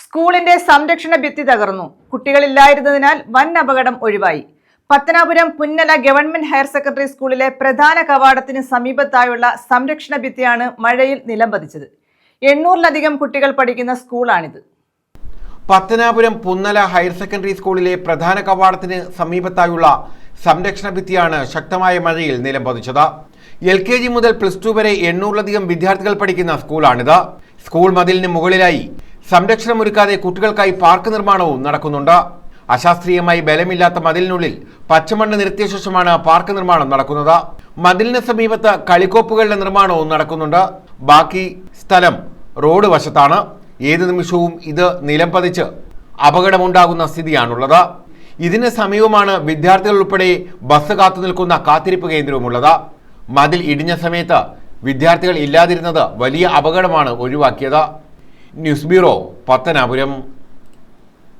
സ്കൂളിന്റെ സംരക്ഷണ ഭിത്തി തകർന്നു. കുട്ടികളില്ലായിരുന്നതിനാൽ വൻ അപകടം ഒഴിവായി. Pathanapuram Punnala government higher secondary സ്കൂളിലെ പ്രധാന കവാടത്തിന് സമീപത്തായുള്ള സംരക്ഷണ ഭിത്തിയാണ് മഴയിൽ നിലംപതിച്ചത്. 800-ലധികം കുട്ടികൾ പഠിക്കുന്ന സ്കൂളാണിത്. പത്തനാപുരം പുന്നല ഹയർ സെക്കൻഡറി സ്കൂളിലെ പ്രധാന കവാടത്തിന് സമീപത്തായുള്ള സംരക്ഷണ ഭിത്തിയാണ് ശക്തമായ മഴയിൽ നിലംപതിച്ചത്. LKG മുതൽ +2 വരെ 800-ലധികം വിദ്യാർത്ഥികൾ പഠിക്കുന്ന സ്കൂളാണിത്. സ്കൂൾ മതിലിന് മുകളിലായി സംരക്ഷണമൊരുക്കാതെ കുട്ടികൾക്കായി പാർക്ക് നിർമ്മാണവും നടക്കുന്നുണ്ട്. അശാസ്ത്രീയമായി ബലമില്ലാത്ത മതിലിനുള്ളിൽ പച്ചമണ്ണ് നിരത്തിയ ശേഷമാണ് പാർക്ക് നിർമ്മാണം നടക്കുന്നത്. മതിലിന് സമീപത്ത് കളിക്കോപ്പുകളുടെ നിർമ്മാണവും നടക്കുന്നുണ്ട്. ബാക്കി സ്ഥലം റോഡ് വശത്താണ്. ഏത് നിമിഷവും ഇത് നിലംപതിച്ച് അപകടമുണ്ടാകുന്ന സ്ഥിതിയാണുള്ളത്. ഇതിന് സമീപമാണ് വിദ്യാർത്ഥികൾ ഉൾപ്പെടെ ബസ് കാത്തു നിൽക്കുന്ന കാത്തിരിപ്പ് കേന്ദ്രവുമുള്ളത്. മതിൽ ഇടിഞ്ഞ സമയത്ത് വിദ്യാർത്ഥികൾ ഇല്ലാതിരുന്നത് വലിയ അപകടമാണ് ഒഴിവാക്കിയത്. News bureau, Pathanapuram.